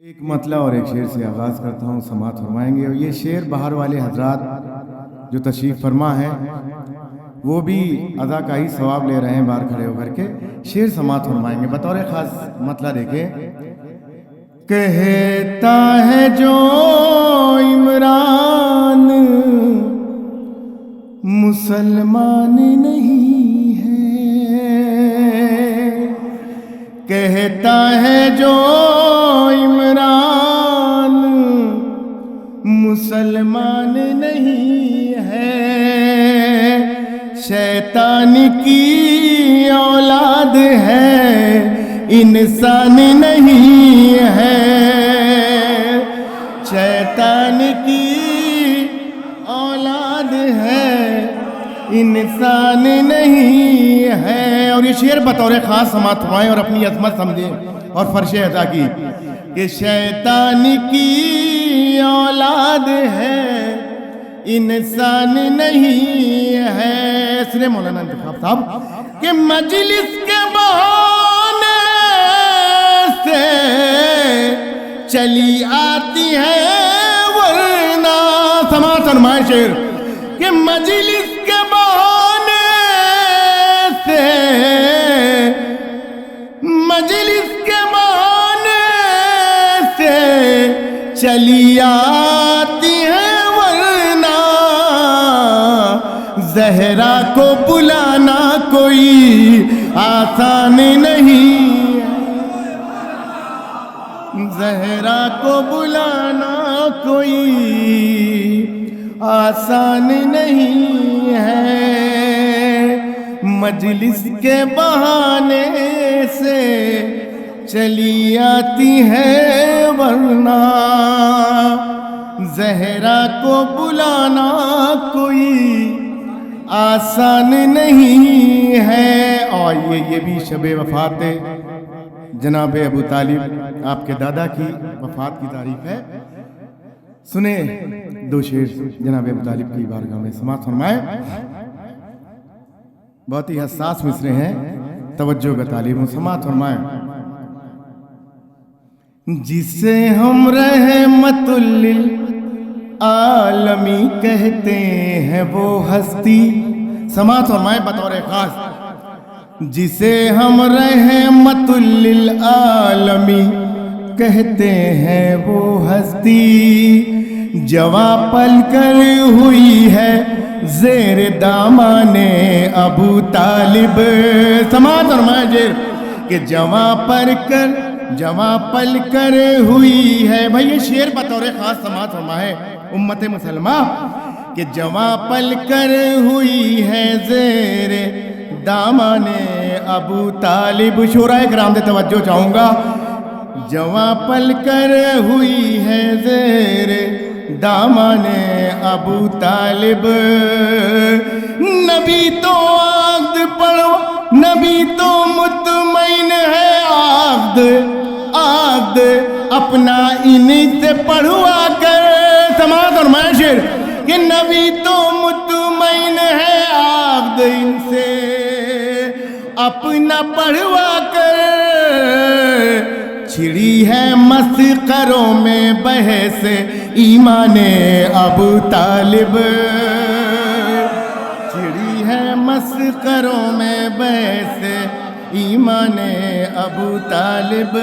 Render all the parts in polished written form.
ایک مطلع اور ایک شعر سے آغاز کرتا ہوں، سماعت فرمائیں گے. اور یہ شعر باہر والے حضرات جو تشریف فرما ہے وہ بھی ادا کا ہی ثواب لے رہے ہیں باہر کھڑے ہو کر کے. شعر سماعت فرمائیں گے بطور خاص مطلع. دیکھیں، کہتا ہے جو عمران مسلمان نہیں ہے، کہتا ہے جو عمران مسلمان نہیں ہے، شیطان کی اولاد ہے انسان نہیں ہے، شیطان کی اولاد ہے انسان نہیں ہے. اور یہ شعر بطور خاص سماعت فرمائیں اور اپنی عظمت سمجھیں اور فرش ادا کی کہ شیطان کی اولاد ہے انسان نہیں ہے. سنے مولانا انتخاب صاحب کہ مجلس کے بہانے سے چلی آتی ہے ورنہ. سماعت فرمائیں شعر کہ مجلس کے بہانے سے، مجلس کے بہانے سے چلی آتی ہے ورنہ زہرا کو بلانا کوئی آسان نہیں، زہرا کو بلانا کوئی آسان نہیں ہے. مجلس کے بہانے سے چلی آتی ہے ورنہ زہرا کو بلانا کوئی آسان نہیں ہے. اور یہ بھی شب وفات جناب ابو طالب آپ کے دادا کی وفات کی تاریخ ہے. سنیں دو شعر جناب ابو طالب کی بارگاہ میں سماعت فرمائیں. بہت ہی حساس مصرے ہیں، توجہ کا طالب ہوں. سماعت فرمائیں. جسے ہم رحمت للعالمی کہتے ہیں وہ ہستی. سماعت فرمائیں بطور خاص. جسے ہم رحمت للعالمی کہتے ہیں وہ ہستی، جواں پل کر ہوئی ہے زیر دامان ابو طالب. سماعت فرمائیں جیر کہ جواں پل کر ہوئی ہے. بھائی یہ شعر بطور خاص سماعت فرمائیں امت مسلمہ کہ جواں پل کر ہوئی ہے زیر دامان ابو طالب. شورائے کرام دے توجہ چاہوں گا. جواں پل کر ہوئی ہے زیر دامان ابو طالب. نبی تو عقد پڑھو، نبی تو مطمئن ہے عقد اپنا انہیں سے پڑھوا کر. سماعت اور معاشر کہ نبی تو مطمئن ہے عقد ان سے اپنا پڑھوا کر. چھڑی ہے مسخروں میں بحث ایمان ابو طالب، چھڑی ہے مسخروں میں بحث ایمان ابو طالب.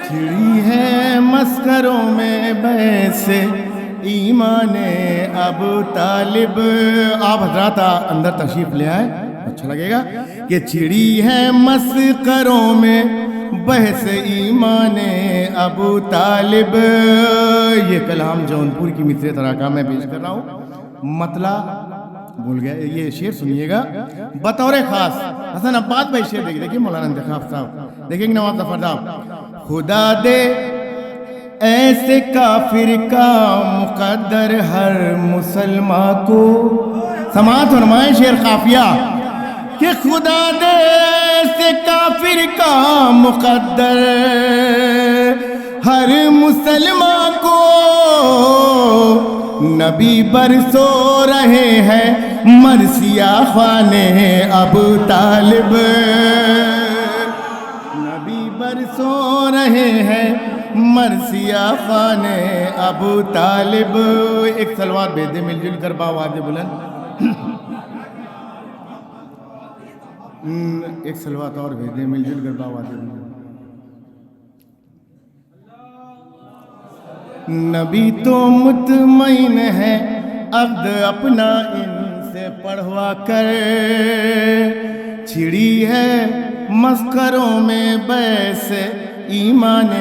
چھڑی ہے مسخروں میں بحث ایمان ابو طالب. آپ حضرات اندر تشریف لے آئے، اچھا لگے گا. کہ چھڑی ہے مسخروں میں بحث ایمان ابو طالب. یہ کلام جونپور کی مصرے تراکہ میں پیش کر رہا ہوں. مطلع بھول گئے، یہ شعر سنیے گا بطور خاص. حسن عباد بھائی شعر دیکھیں مولانا انتخاب صاحب، دیکھیں گے نواب ظفر صاحب. خدا دے ایسے کافر کا مقدر ہر مسلمان کو. سماعت فرمائیں شعر قافیہ کہ خدا دے ایسے کافر کا مقدر ہر مسلمان کو نبی برسو رہے ہیں مرثیہ خانے ابو طالب، نبی برسو رہے ہیں مرثیہ خانے ابو طالب۔ ایک صلوات بھیج دے مل جل کر باواز بلند، ایک صلوات اور بھیج دے مل جل کر باواز بلند۔ نبی تو مطمئن ہے عبد اپنا ان سے پڑھوا کر، چھڑی ہے مسخروں میں بیس ایمان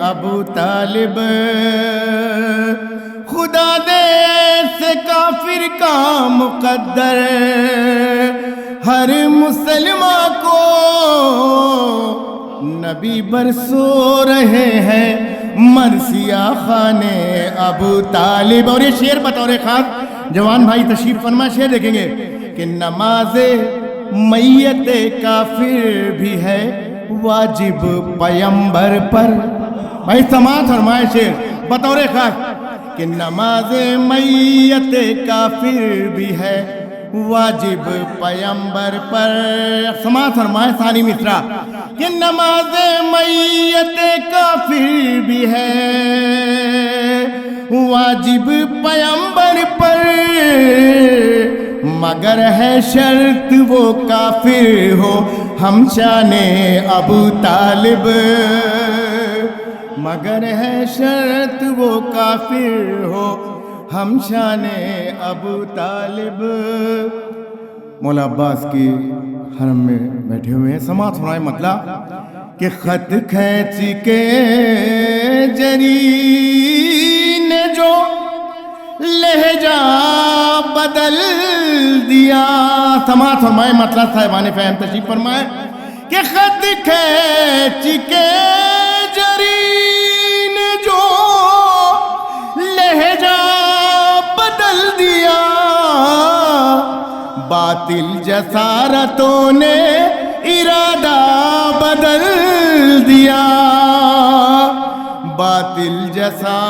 ابو طالب، خدا دے ایسے کافر کا مقدر ہر مسلمان کو، نبی برسو رہے ہیں مرثیہ خانے ابو طالب۔ اور یہ شعر بطور خاص جوان بھائی تشریف فرما شعر دیکھیں گے کہ نماز میت کافر بھی ہے واجب پیمبر پر۔ بھائی سماعت فرمائے شعر بطور خاص کہ نماز میت کافر بھی ہے واجب پیمبر پر۔ سماعت فرمائے ثانی مصرع کہ نماز میت کافر بھی ہے واجب پیمبر پر، مگر ہے شرط وہ کافر ہو ہم شان ابو طالب، مگر ہے شرط وہ کافر ہو ہم شان ابو طالب۔ مولا عباس کی حرم میں بیٹھے ہوئے ہیں، سماعت فرمائے مطلب کہ خط کھینچ کے جری نے جو لہجہ بدل دیا، سماعت فرمائے مطلب صاحبان فہم تشریف فرمائے کہ خط کھینچ کے جری نے جو لہجہ بدل دیا، باطل جسارتوں نے ارادہ بدل دیا، باطل جسارتوں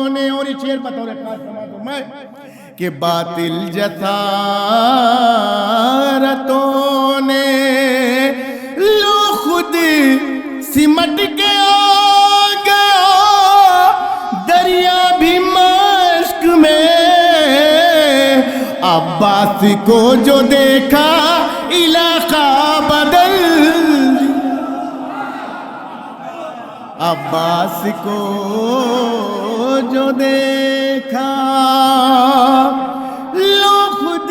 نے، اور یہ شعر بطور خاص سماعت فرمائے کہ باطل جسارتوں نے لو خود سمٹ کے آ گیا دریا بھی مشک میں، عباس کو جو دیکھا علاقہ بدل، عباس کو جو دیکھا لو خود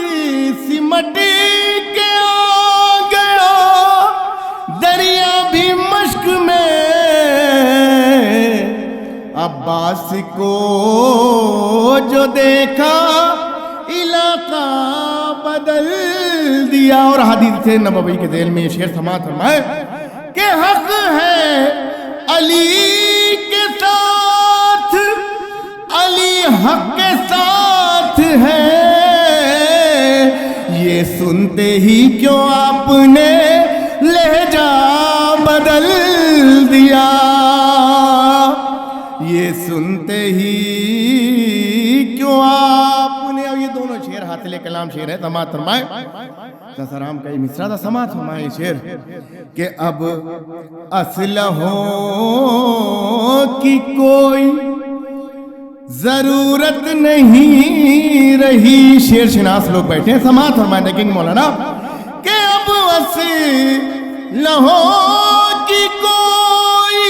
سمٹ کے آ گیا دریا بھی مشک میں، عباس کو جو دیکھا علاقہ بدل دیا۔ اور حدیث نبوی کے ذیل میں یہ شعر سماعت فرمائے کہ حق ہے علی کے ساتھ، علی حق کے ساتھ ہے، یہ سنتے ہی کیوں آپ نے لہجہ بدل دیا، یہ سنتے ہی کیوں آپ نے۔ اور یہ دونوں شعر حاصل کلام شعر ہے، سماعت فرمائے سرام کا یہ مصرع تھا، سماعت فرمائے شعر کہ اب اسلحوں کی کوئی ضرورت نہیں رہی، شعر شناس لوگ بیٹھے ہیں، سماعت فرمائے دیکھیں مولانا کہ اب اسلحوں کی کوئی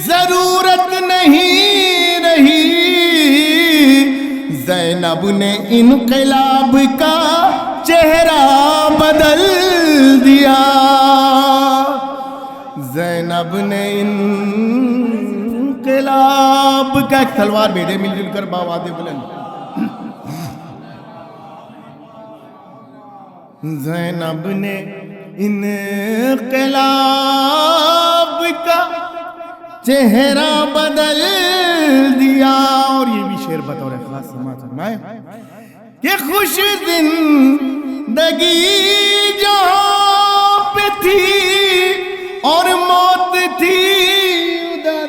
ضرورت نہیں رہی، زینب نے انقلاب کا چہرہ بدل دیا، زینب نے انقلاب کا، ایک تلوار بھیجے مل جل کر باواز بلند، زینب نے انقلاب کا چہرہ بدل دیا۔ اور یہ بھی شعر بطور خاص سماعت فرمائے کہ خوش زندگی جہاں پہ تھی اور موت تھی ادھر